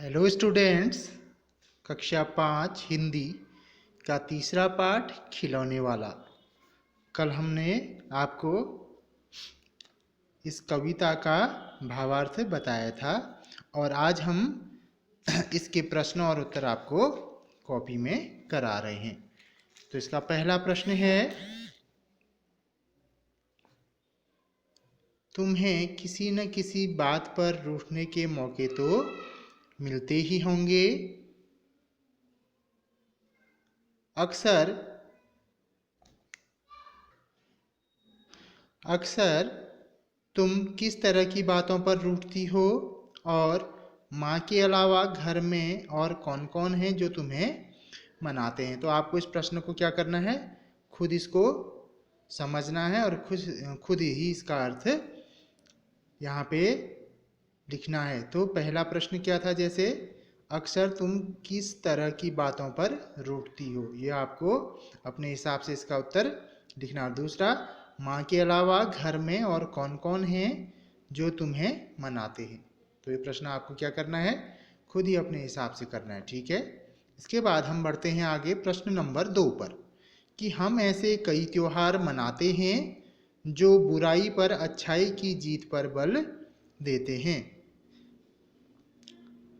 Hello students, कक्षा 5 हिंदी का तीसरा पाठ खिलौने वाला। कल हमने आपको इस कविता का भावार्थ बताया था और आज हम इसके प्रश्न और उत्तर आपको कॉपी में करा रहे हैं। तो इसका पहला प्रश्न है, तुम्हें किसी न किसी बात पर रूठने के मौके तो मिलते ही होंगे। अक्सर तुम किस तरह की बातों पर रूठती हो और माँ के अलावा घर में और कौन कौन है जो तुम्हें मनाते हैं। तो आपको इस प्रश्न को क्या करना है, खुद इसको समझना है और खुद ही इसका अर्थ यहाँ पे लिखना है। तो पहला प्रश्न क्या था, जैसे अक्सर तुम किस तरह की बातों पर रूठती हो, ये आपको अपने हिसाब से इसका उत्तर लिखना। और दूसरा, माँ के अलावा घर में और कौन कौन हैं जो तुम्हें मनाते हैं। तो ये प्रश्न आपको क्या करना है, खुद ही अपने हिसाब से करना है, ठीक है। इसके बाद हम बढ़ते हैं आगे प्रश्न नंबर 2 पर, कि हम ऐसे कई त्योहार मनाते हैं जो बुराई पर अच्छाई की जीत पर बल देते हैं।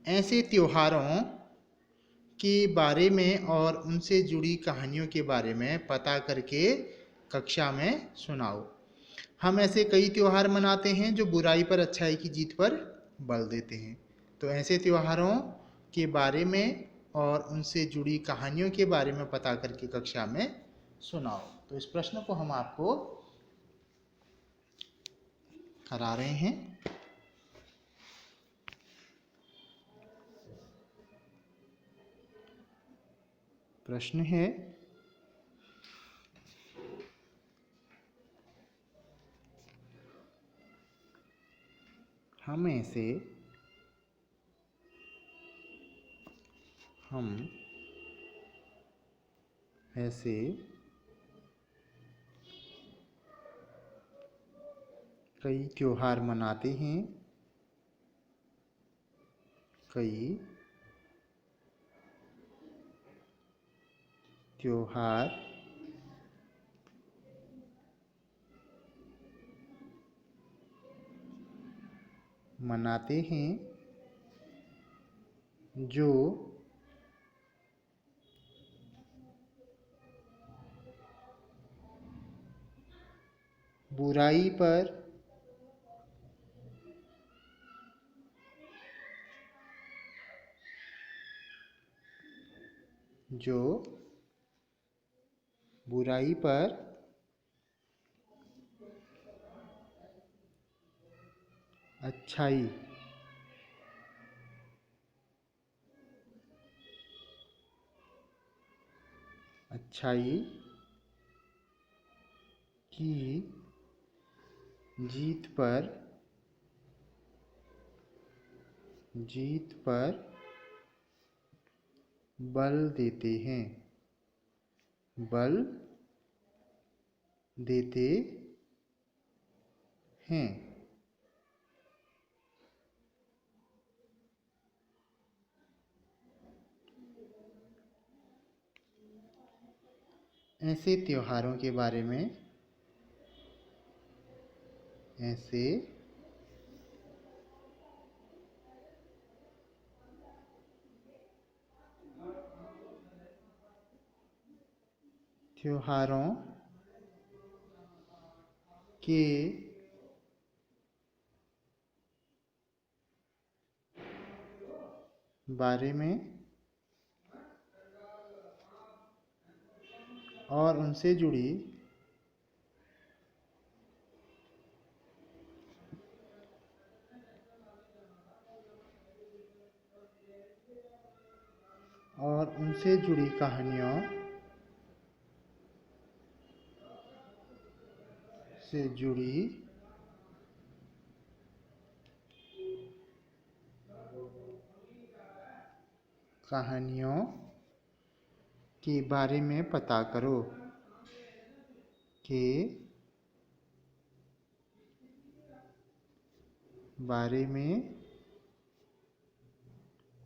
ऐसे त्योहारों के बारे में और उनसे जुड़ी कहानियों के बारे में पता करके कक्षा में सुनाओ। हम ऐसे कई त्योहार मनाते हैं जो बुराई पर अच्छाई की जीत पर बल देते हैं। तो ऐसे त्योहारों के बारे में और उनसे जुड़ी कहानियों के बारे में पता करके कक्षा में सुनाओ। तो इस प्रश्न को हम आपको करा रहे हैं। प्रश्न है, हम ऐसे कई त्योहार मनाते हैं, कई त्योहार मनाते हैं जो बुराई पर अच्छाई की जीत पर बल देते हैं। ऐसे त्योहारों के बारे में त्योहारों के बारे में और उनसे जुड़ी कहानियों से जुड़ी कहानियों के बारे में पता करो। के बारे में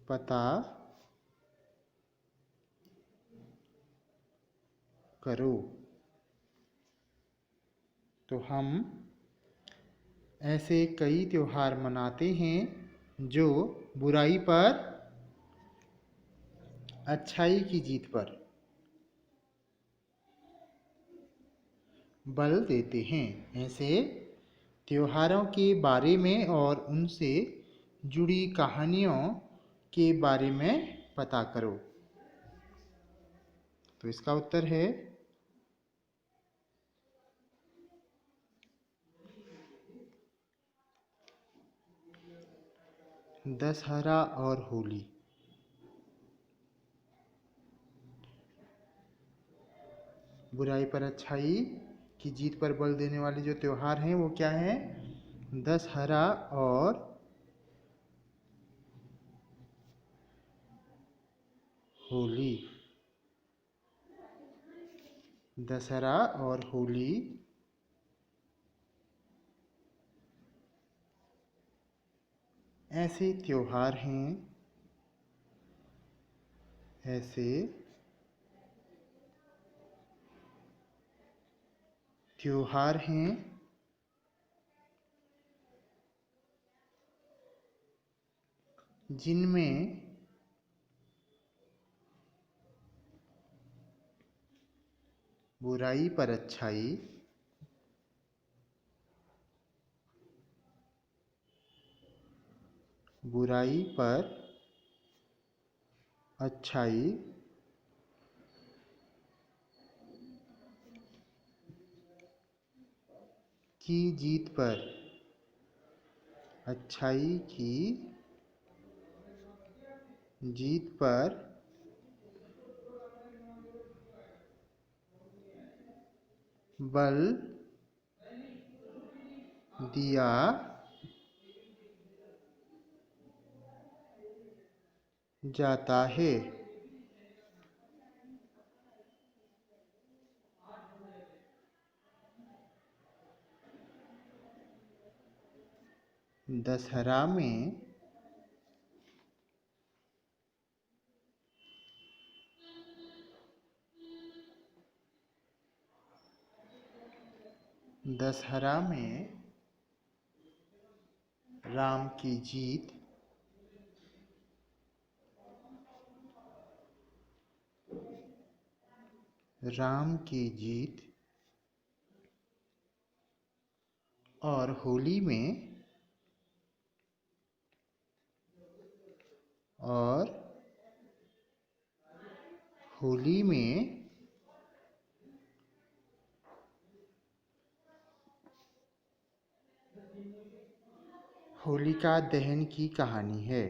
पता करो। तो हम ऐसे कई त्योहार मनाते हैं जो बुराई पर अच्छाई की जीत पर बल देते हैं। ऐसे त्योहारों के बारे में और उनसे जुड़ी कहानियों के बारे में पता करो। तो इसका उत्तर है दशहरा और होली। बुराई पर अच्छाई की जीत पर बल देने वाले जो त्योहार हैं वो क्या हैं? दशहरा और होली। दशहरा और होली ऐसे त्योहार हैं, ऐसे त्योहार हैं जिनमें बुराई पर अच्छाई, बुराई पर अच्छाई की जीत पर, अच्छाई की जीत पर बल दिया जाता है। दशहरा में दशहरा में राम की जीत, राम की जीत और होली में और होली में होलिका दहन की कहानी है।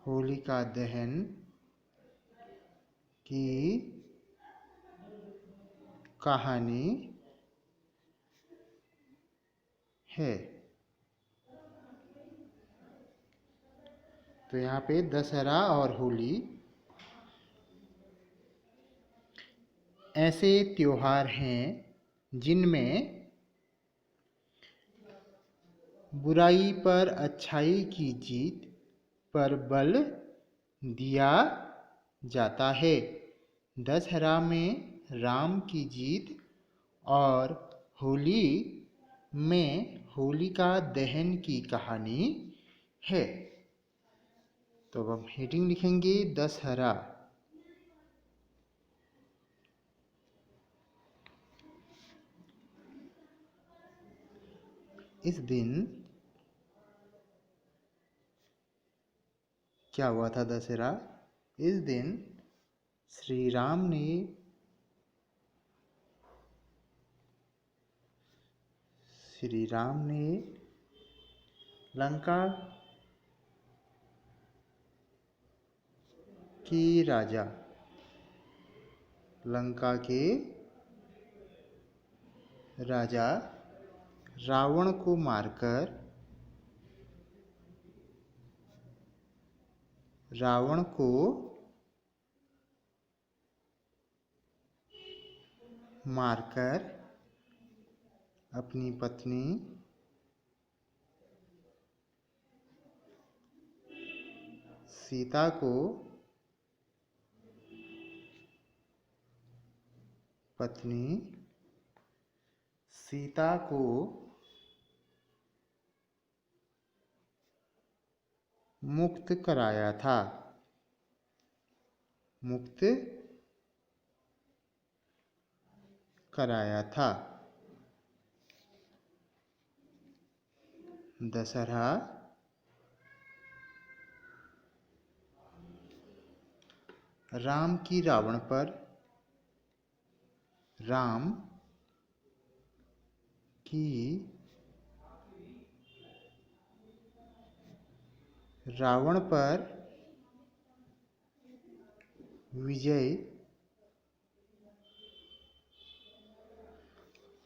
होलिका दहन की कहानी है। तो यहाँ पे दशहरा और होली ऐसे त्योहार हैं जिनमें बुराई पर अच्छाई की जीत पर बल दिया जाता है। दशहरा में राम की जीत और होली में होलिका दहन की कहानी है। तो अब हम हेडिंग लिखेंगे दशहरा। इस दिन क्या हुआ था? दशहरा, इस दिन श्री राम ने लंका के राजा, लंका के राजा रावण को मारकर रावण को मारकर अपनी पत्नी सीता को मुक्त कराया था। मुक्त कराया था। दशहरा राम की रावण पर विजय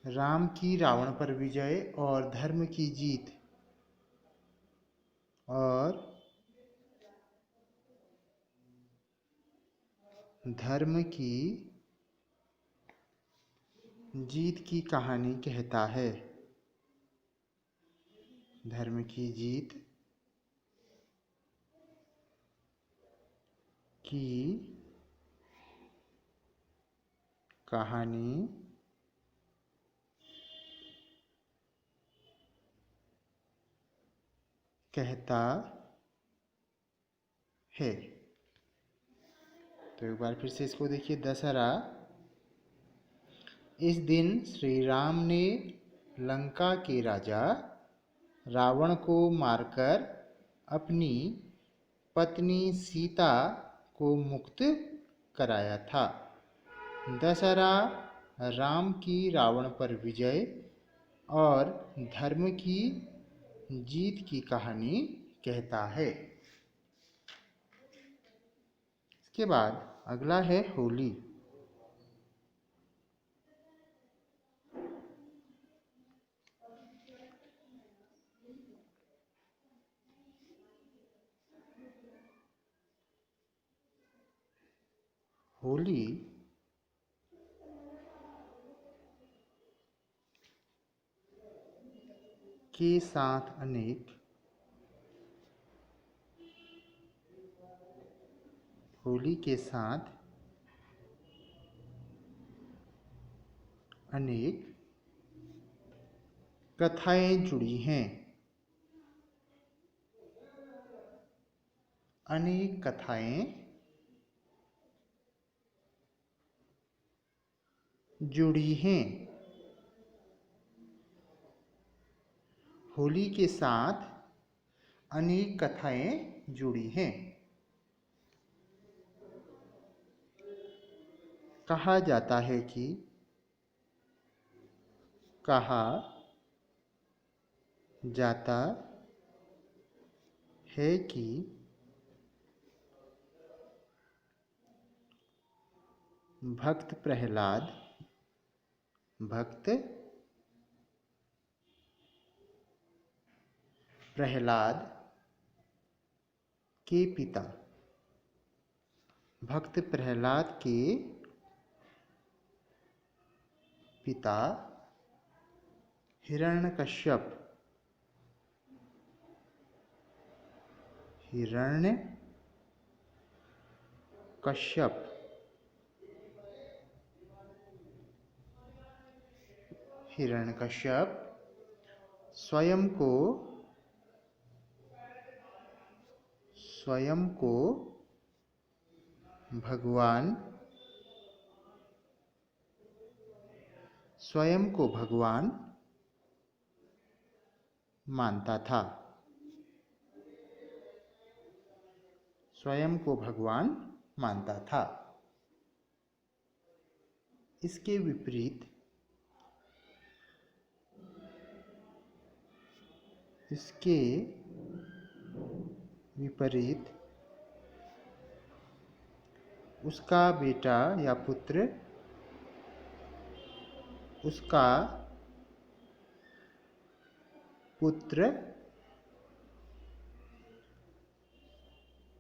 राम की रावण पर विजय और धर्म की जीत की कहानी कहता है। धर्म की जीत की कहानी कहता है। तो एक बार फिर से इसको देखिए। दशहरा, इस दिन श्री राम ने लंका के राजा रावण को मारकर अपनी पत्नी सीता को मुक्त कराया था। दशहरा राम की रावण पर विजय और धर्म की जीत की कहानी कहता है। इसके बाद अगला है होली। होली के साथ अनेक कथाएं जुड़ी हैं। अनेक कथाएं जुड़ी हैं। होली के साथ अनेक कथाएं जुड़ी हैं। कहा जाता है कि भक्त प्रहलाद के पिता हिरण्यकश्यप स्वयं को भगवान मानता था। इसके विपरीत उसका बेटा या पुत्र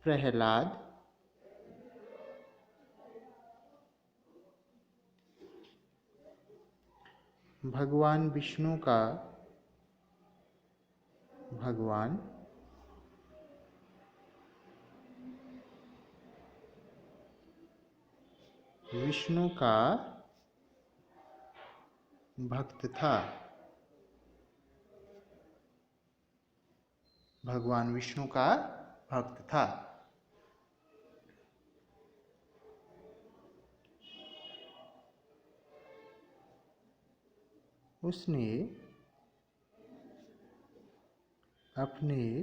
प्रहलाद भगवान विष्णु का भगवान विष्णु का भक्त था। भगवान विष्णु का भक्त था। उसने अपने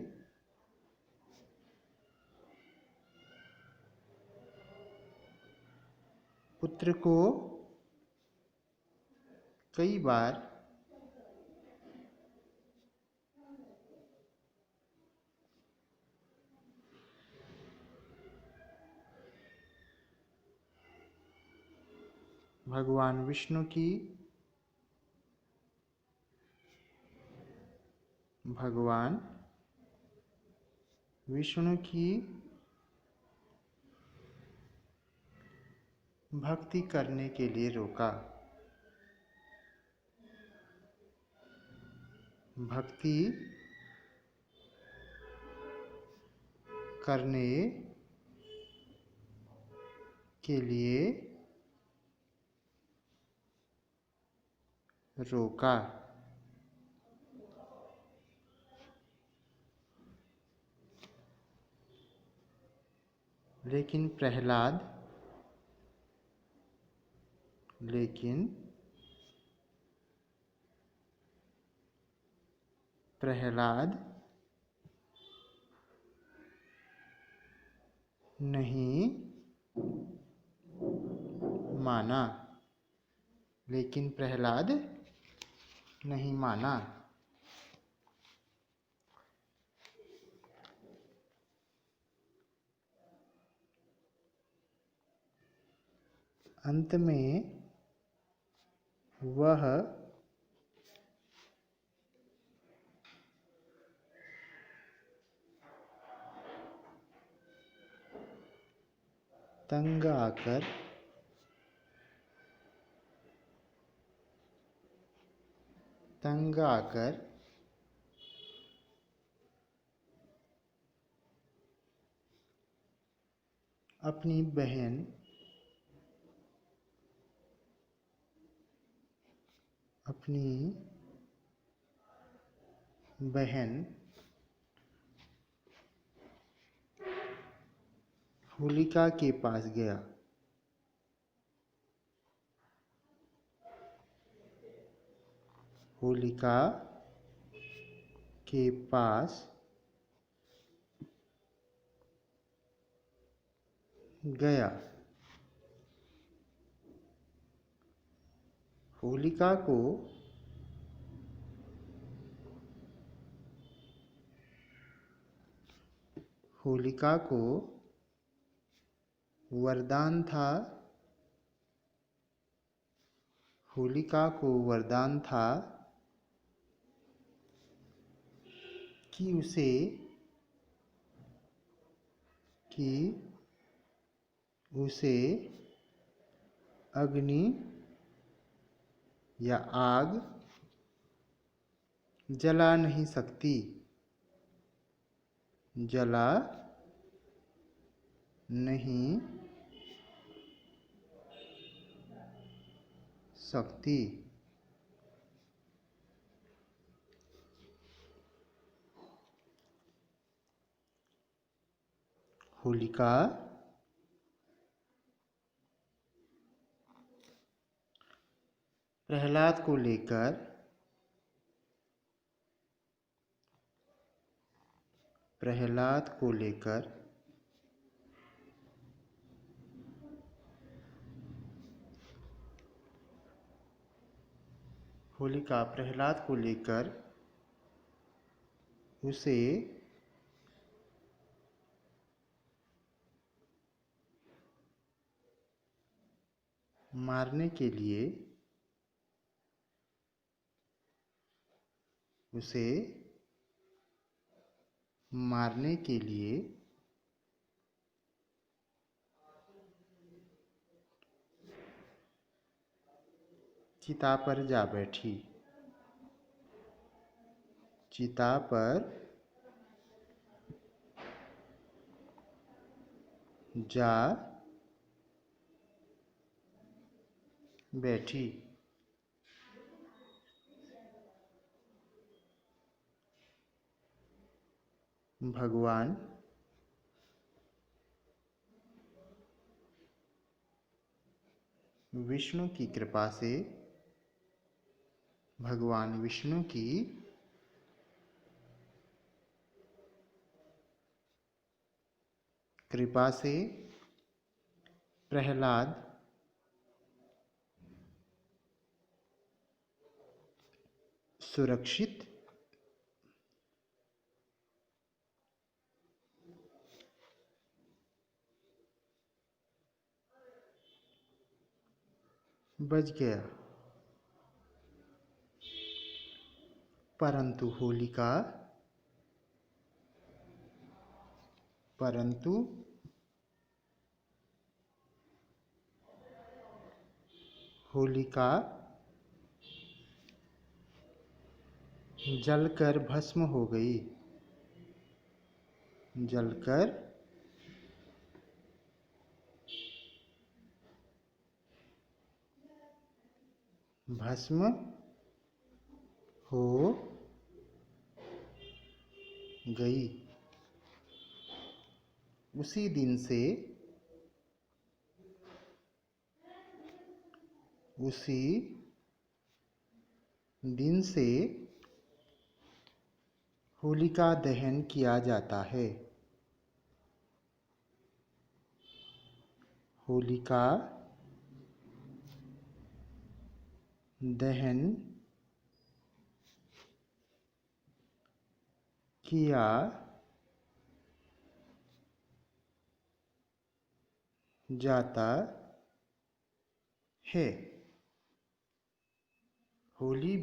पुत्र को कई बार भगवान विष्णु की भक्ति करने के लिए रोका। भक्ति करने के लिए रोका। लेकिन प्रहलाद नहीं माना। लेकिन प्रहलाद नहीं माना। अंत में वह तंग आकर अपनी बहन होलिका के पास गया। होलिका के पास गया। होलिका को वरदान था। होलिका को वरदान था कि उसे अग्नि या आग जला नहीं सकती। जला नहीं सकती। होलिका प्रहलाद को लेकर होलिका प्रहलाद को लेकर उसे मारने के लिए चिता पर जा बैठी। चिता पर जा बैठी। भगवान विष्णु की कृपा से, भगवान विष्णु की कृपा से प्रहलाद सुरक्षित बच गया। परंतु होलिका जलकर भस्म हो गई। जलकर भस्म हो गई। उसी दिन से होलिका दहन किया जाता है। होलिका दहन किया जाता है। होली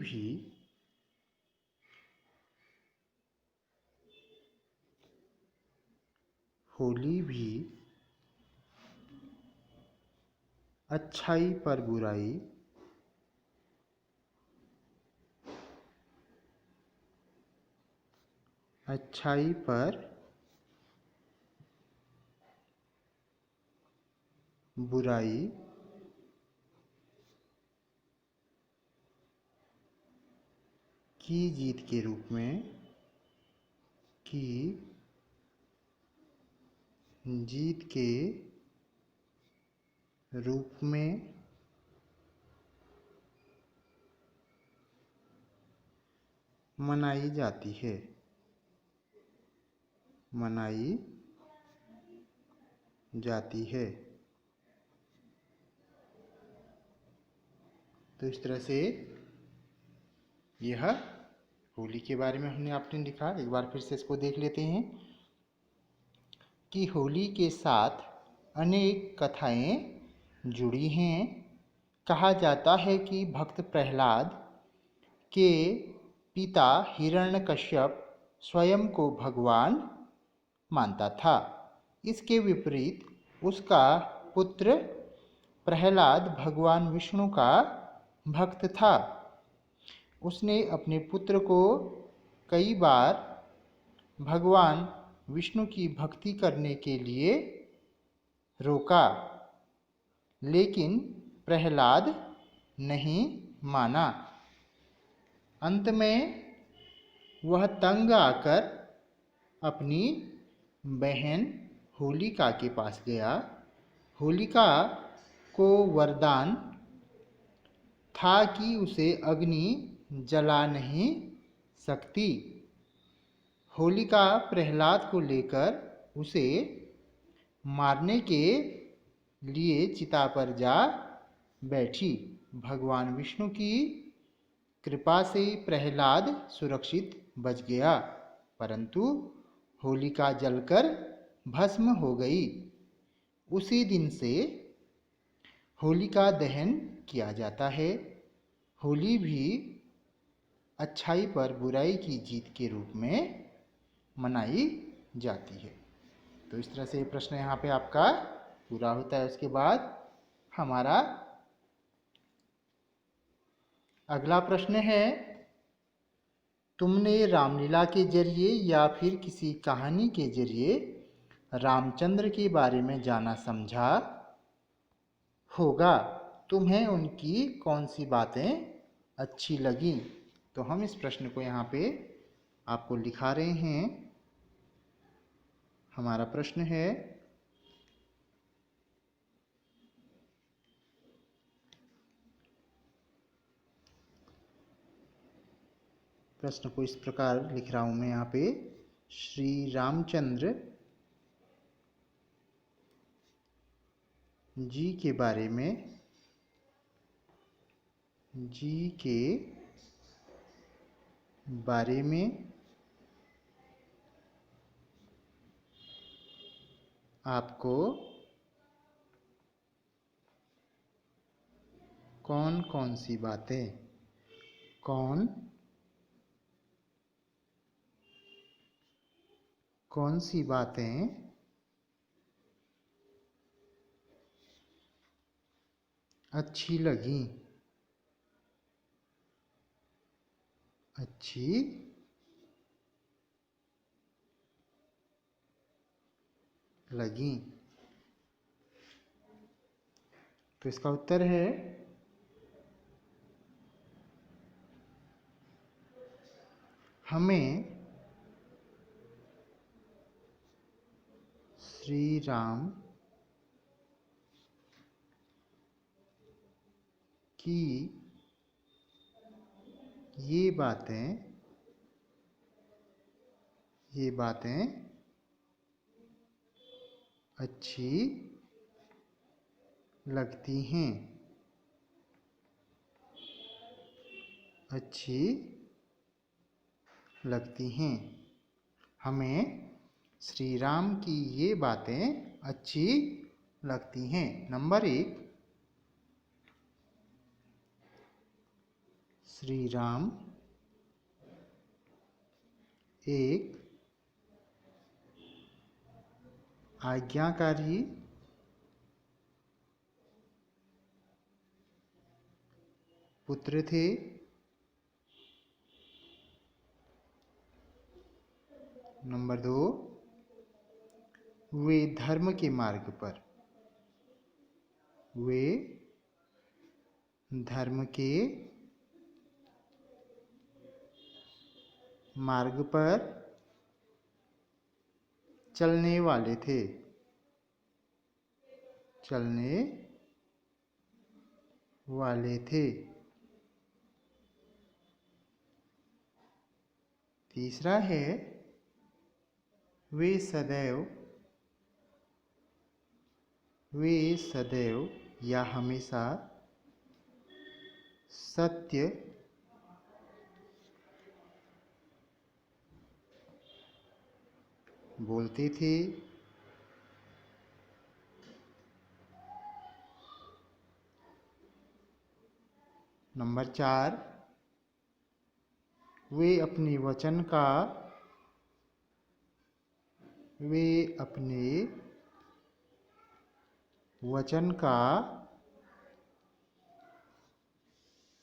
भी अच्छाई पर बुराई, अच्छाई पर बुराई की जीत के रूप में मनाई जाती है। तो इस तरह से यह होली के बारे में आपने लिखा। एक बार फिर से इसको देख लेते हैं कि होली के साथ अनेक कथाएं जुड़ी हैं। कहा जाता है कि भक्त प्रहलाद के पिता हिरण्यकश्यप स्वयं को भगवान मानता था। इसके विपरीत उसका पुत्र प्रहलाद भगवान विष्णु का भक्त था। उसने अपने पुत्र को कई बार भगवान विष्णु की भक्ति करने के लिए रोका, लेकिन प्रहलाद नहीं माना। अंत में वह तंग आकर अपनी बहन होलिका के पास गया। होलिका को वरदान था कि उसे अग्नि जला नहीं सकती। होलिका प्रहलाद को लेकर उसे मारने के लिए चिता पर जा बैठी। भगवान विष्णु की कृपा से प्रहलाद सुरक्षित बच गया, परंतु होलिका जलकर भस्म हो गई। उसी दिन से होलिका दहन किया जाता है। होली भी अच्छाई पर बुराई की जीत के रूप में मनाई जाती है। तो इस तरह से ये प्रश्न यहाँ पे आपका पूरा होता है। उसके बाद हमारा अगला प्रश्न है, तुमने रामलीला के जरिए या फिर किसी कहानी के जरिए रामचंद्र के बारे में जाना समझा होगा। तुम्हें उनकी कौन सी बातें अच्छी लगी? तो हम इस प्रश्न को यहाँ पे आपको लिखा रहे हैं। हमारा प्रश्न है, प्रश्न को इस प्रकार लिख रहा हूं मैं यहाँ पे, श्री रामचंद्र जी के बारे में आपको कौन कौन सी बातें अच्छी लगी। तो इसका उत्तर है, हमें श्री राम की ये बातें अच्छी लगती हैं। हमें श्री राम की ये बातें अच्छी लगती हैं। नंबर 1, श्री राम एक आज्ञाकारी पुत्र थे। नंबर 2, वे धर्म के मार्ग पर चलने वाले थे। तीसरा है, वे सदैव या हमेशा सत्य बोलते थे। नंबर 4, वे अपने वचन का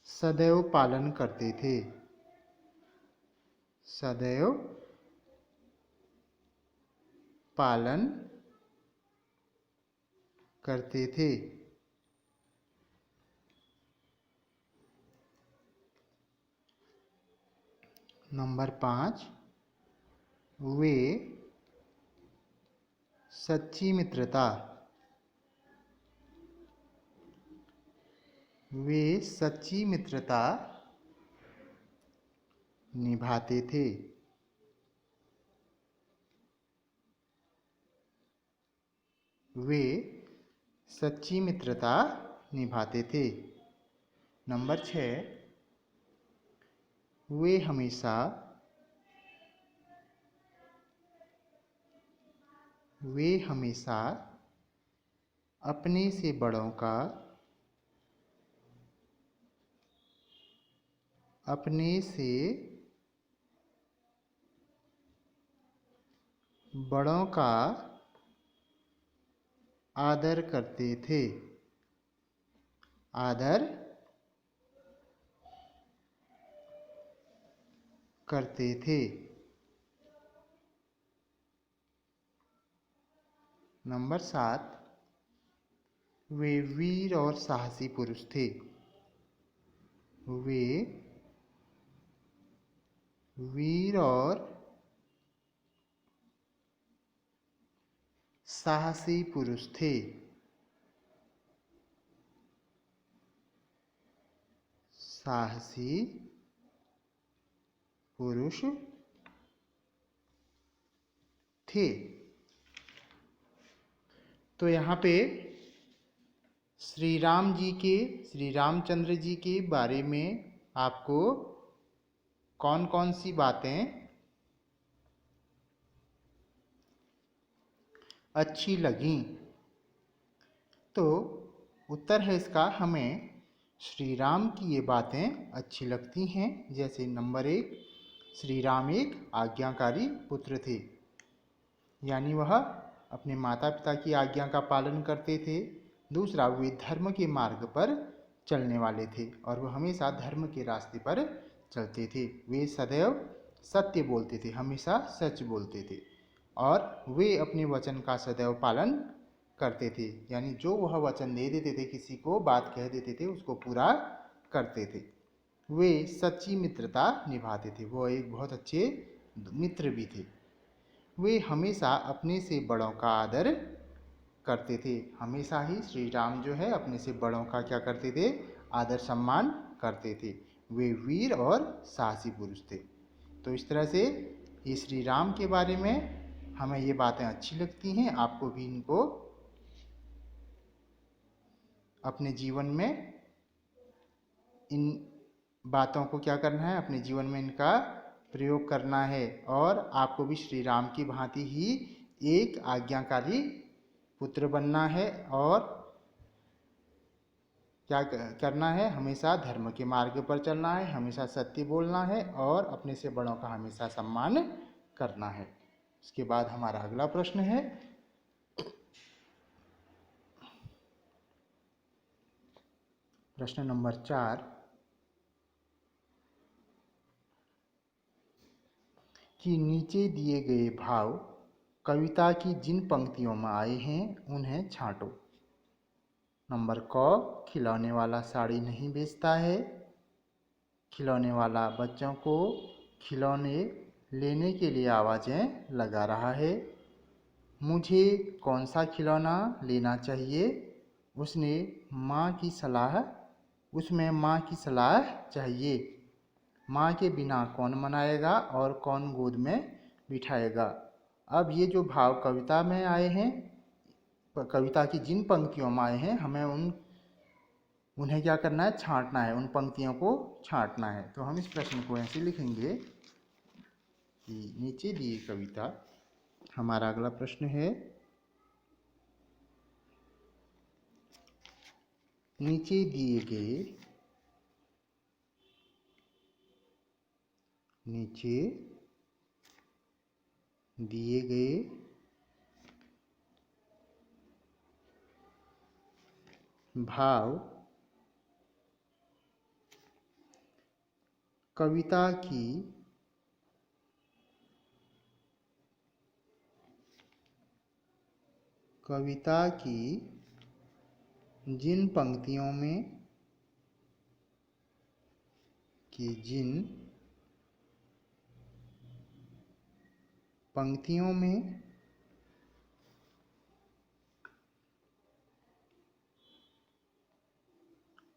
सदैव पालन करते थे। नंबर 5, वे सच्ची मित्रता निभाते थे। नंबर 6, वे हमेशा अपने से बड़ों का आदर करते थे। करते थे। नंबर 7, वे वीर और साहसी पुरुष थे। वे वीर और साहसी पुरुष थे। साहसी पुरुष थे। तो यहाँ पे श्री रामचंद्र जी के बारे में आपको कौन कौन सी बातें अच्छी लगी? तो उत्तर है इसका, हमें श्री राम की ये बातें अच्छी लगती हैं। जैसे नंबर 1, श्री राम एक आज्ञाकारी पुत्र थे, यानी वह अपने माता पिता की आज्ञा का पालन करते थे। दूसरा, वे धर्म के मार्ग पर चलने वाले थे और वह हमेशा धर्म के रास्ते पर चलते थे। वे सदैव सत्य बोलते थे, हमेशा सच बोलते थे और वे अपने वचन का सदैव पालन करते थे, यानी जो वह वचन दे देते थे, किसी को बात कह देते थे, उसको पूरा करते थे। वे सच्ची मित्रता निभाते थे, वो एक बहुत अच्छे मित्र भी थे। वे हमेशा अपने से बड़ों का आदर करते थे। हमेशा ही श्री राम जो है अपने से बड़ों का क्या करते थे? आदर सम्मान करते थे। वे वीर और साहसी पुरुष थे। तो इस तरह से ये श्री राम के बारे में हमें ये बातें अच्छी लगती हैं। आपको भी इनको अपने जीवन में इन बातों को क्या करना है? अपने जीवन में इनका प्रयोग करना है और आपको भी श्री राम की भांति ही एक आज्ञाकारी पुत्र बनना है और क्या करना है? हमेशा धर्म के मार्ग पर चलना है, हमेशा सत्य बोलना है और अपने से बड़ों का हमेशा सम्मान करना है। इसके बाद हमारा अगला प्रश्न है, प्रश्न नंबर 4, कि नीचे दिए गए भाव कविता की जिन पंक्तियों में आए हैं उन्हें छांटो। नंबर क, खिलौने वाला साड़ी नहीं बेचता है। खिलौने वाला बच्चों को खिलौने लेने के लिए आवाज़ें लगा रहा है। मुझे कौन सा खिलौना लेना चाहिए? उसमें माँ की सलाह चाहिए। माँ के बिना कौन मनाएगा और कौन गोद में बिठाएगा? अब ये जो भाव कविता में आए हैं, कविता की जिन पंक्तियों में आए हैं, हमें उन्हें क्या करना है? छांटना है, उन पंक्तियों को छांटना है। तो हम इस प्रश्न को ऐसे लिखेंगे कि नीचे दिए कविता, हमारा अगला प्रश्न है, नीचे दिए गए भाव कविता की जिन पंक्तियों में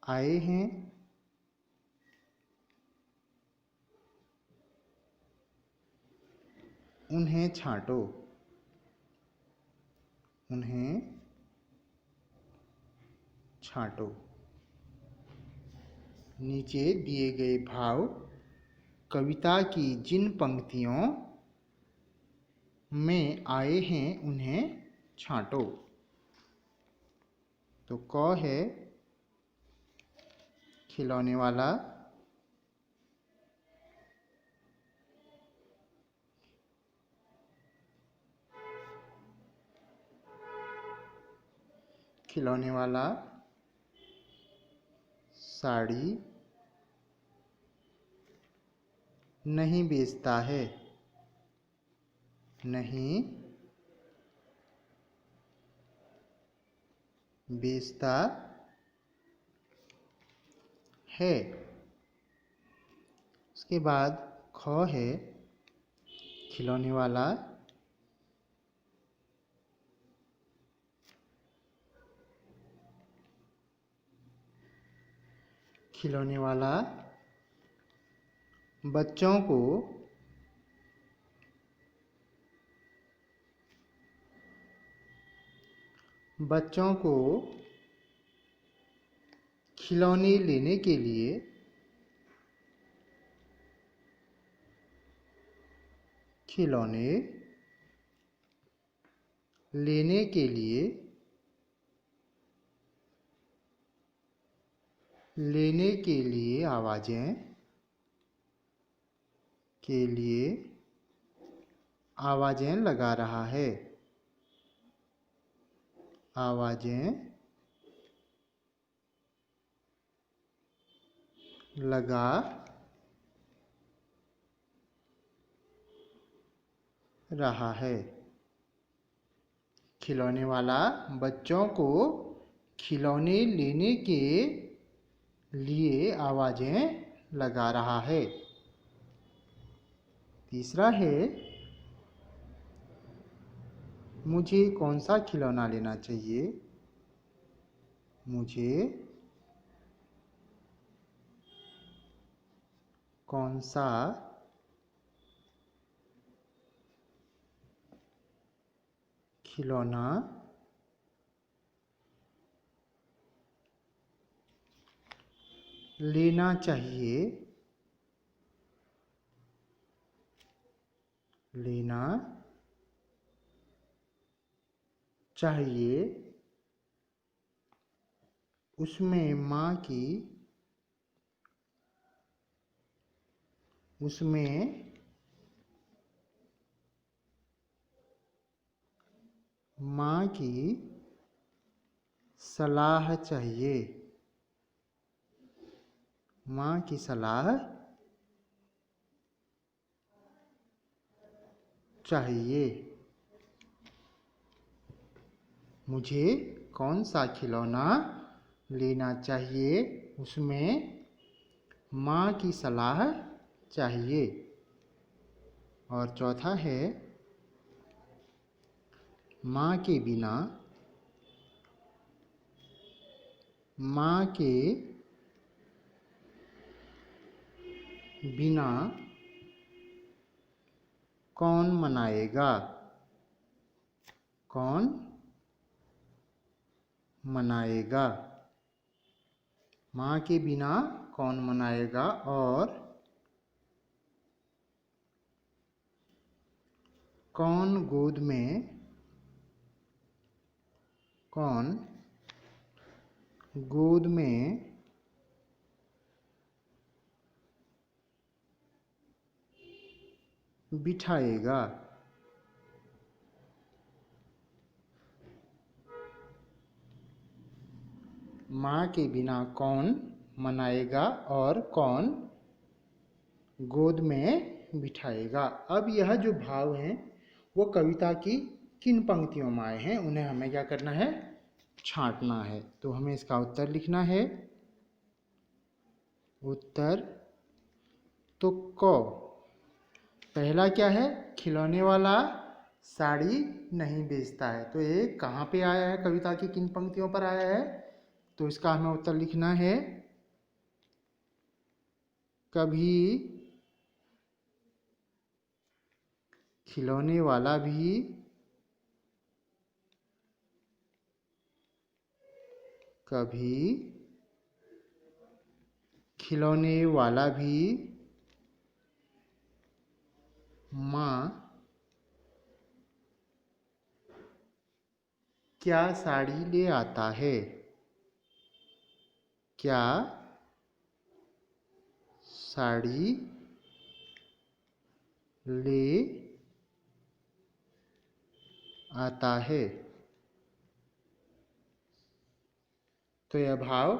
आए हैं उन्हें छांटो। नीचे दिए गए भाव कविता की जिन पंक्तियों में आए हैं उन्हें छांटो। तो क है खिलौने वाला, साड़ी नहीं बेचता है, नहीं बेचता है। उसके बाद ख है खिलौने वाला, खिलौने वाला बच्चों को खिलौने लेने के लिए खिलौने लेने के लिए लेने के लिए आवाजें लगा रहा है, आवाजें लगा रहा है। खिलौने वाला बच्चों को खिलौने लेने के लिए आवाजें लगा रहा है। तीसरा है मुझे कौन सा खिलौना लेना चाहिए, मुझे कौन सा खिलौना लेना चाहिए, लेना चाहिए। उसमें माँ की सलाह चाहिए, माँ की सलाह चाहिए। मुझे कौन सा खिलौना लेना चाहिए, उसमें माँ की सलाह चाहिए। और चौथा है माँ के बिना कौन मनाएगा, कौन मनाएगा। माँ के बिना कौन मनाएगा। और कौन गोद में बिठाएगा। माँ के बिना कौन मनाएगा और कौन गोद में बिठाएगा। अब यह जो भाव हैं वो कविता की किन पंक्तियों में आए हैं, उन्हें हमें क्या करना है, छांटना है। तो हमें इसका उत्तर लिखना है। उत्तर तो क पहला क्या है, खिलौने वाला साड़ी नहीं बेचता है। तो ये कहाँ पे आया है, कविता की किन पंक्तियों पर आया है। तो इसका हमें उत्तर लिखना है कभी खिलौने वाला भी माँ क्या साड़ी ले आता है, क्या साड़ी ले आता है। तो यह भाव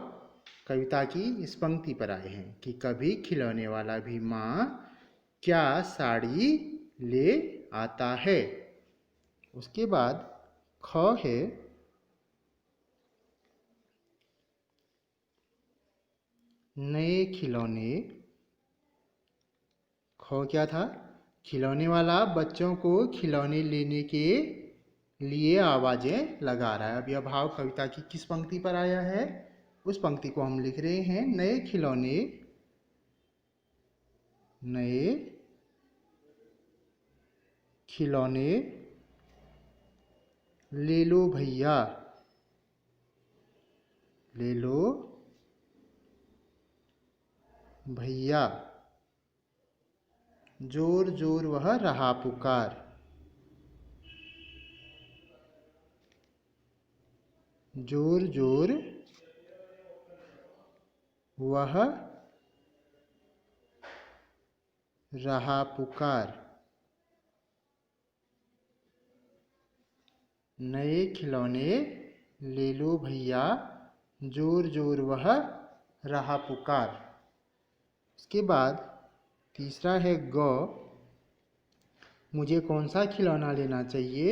कविता की इस पंक्ति पर आए हैं कि कभी खिलौने वाला भी माँ क्या साड़ी ले आता है। उसके बाद ख है नए खिलौने। ख क्या था, खिलौने वाला बच्चों को खिलौने लेने के लिए आवाजें लगा रहा है। अब यह भाव कविता की किस पंक्ति पर आया है, उस पंक्ति को हम लिख रहे हैं। नए खिलौने, नए खिलौने ले लो भैया, ले लो भैया, जोर जोर वह रहा पुकार, जोर जोर वह रहा पुकार। नए खिलौने ले लो भैया, जोर जोर वह रहा पुकार। उसके बाद तीसरा है ग, मुझे कौन सा खिलौना लेना चाहिए,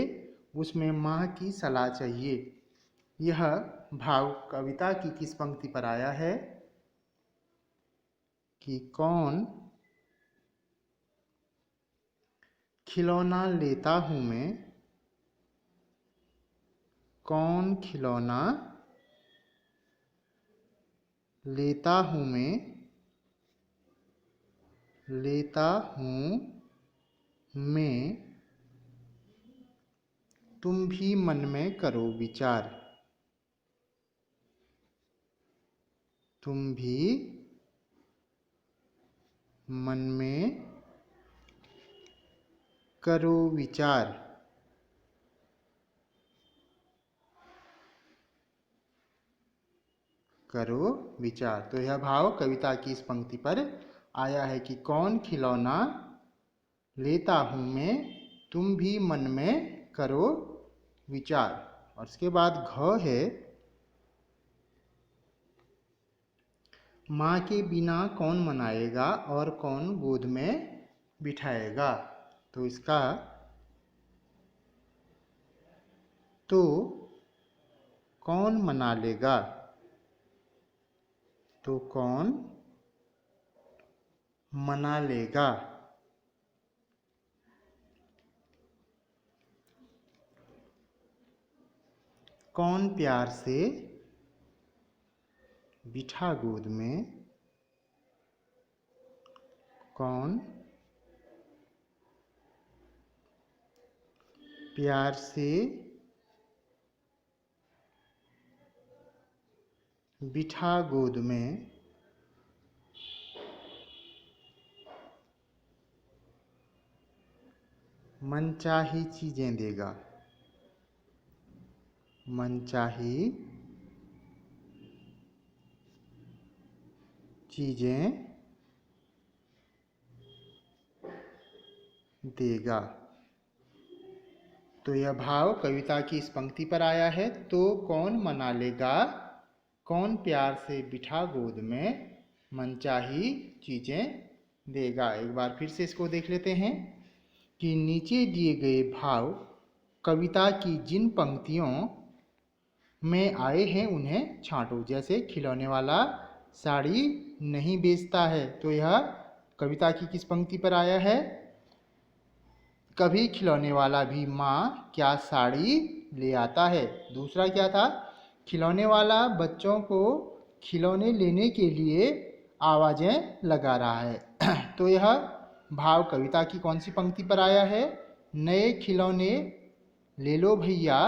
उसमें माँ की सलाह चाहिए। यह भाव कविता की किस पंक्ति पर आया है कि कौन खिलौना लेता हूँ मैं, कौन खिलौना लेता हूँ मैं, लेता हूँ मैं, तुम भी मन में करो विचार, तुम भी मन में करो विचार। करो विचार। तो यह भाव कविता की इस पंक्ति पर आया है कि कौन खिलौना लेता हूँ मैं, तुम भी मन में करो विचार। और उसके बाद घ है माँ के बिना कौन मनाएगा और कौन गोद में बिठाएगा। तो इसका तो कौन मना लेगा, तो कौन मना लेगा। कौन प्यार से बिठा गोद में, कौन प्यार से बिठा गोद में, मनचाही चीजें देगा, मनचाही चीजें देगा। तो यह भाव कविता की इस पंक्ति पर आया है। तो कौन मना लेगा, कौन प्यार से बिठा गोद में, मनचाही चीजें देगा। एक बार फिर से इसको देख लेते हैं कि नीचे दिए गए भाव कविता की जिन पंक्तियों में आए हैं उन्हें छांटो। जैसे खिलौने वाला साड़ी नहीं बेचता है, तो यह कविता की किस पंक्ति पर आया है। कभी खिलौने वाला भी माँ क्या साड़ी ले आता है। दूसरा क्या था, खिलौने वाला बच्चों को खिलौने लेने के लिए आवाजें लगा रहा है। तो यह भाव कविता की कौन सी पंक्ति पर आया है। नए खिलौने ले लो भैया,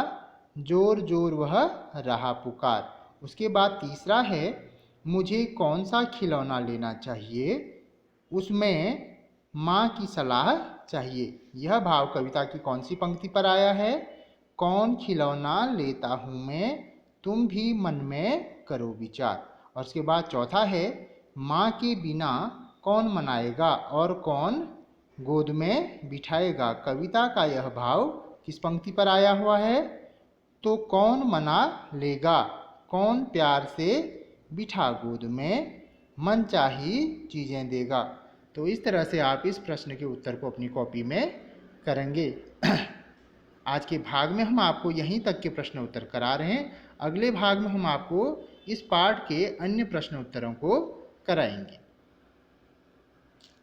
जोर जोर वह रहा पुकार। उसके बाद तीसरा है मुझे कौन सा खिलौना लेना चाहिए, उसमें माँ की सलाह चाहिए। यह भाव कविता की कौन सी पंक्ति पर आया है। कौन खिलौना लेता हूँ मैं, तुम भी मन में करो विचार। और उसके बाद चौथा है माँ के बिना कौन मनाएगा और कौन गोद में बिठाएगा। कविता का यह भाव किस पंक्ति पर आया हुआ है। तो कौन मना लेगा, कौन प्यार से बिठा गोद में, मनचाही चीजें देगा। तो इस तरह से आप इस प्रश्न के उत्तर को अपनी कॉपी में करेंगे। आज के भाग में हम आपको यहीं तक के प्रश्न उत्तर करा रहे हैं। अगले भाग में हम आपको इस पाठ के अन्य प्रश्न उत्तरों को कराएंगे।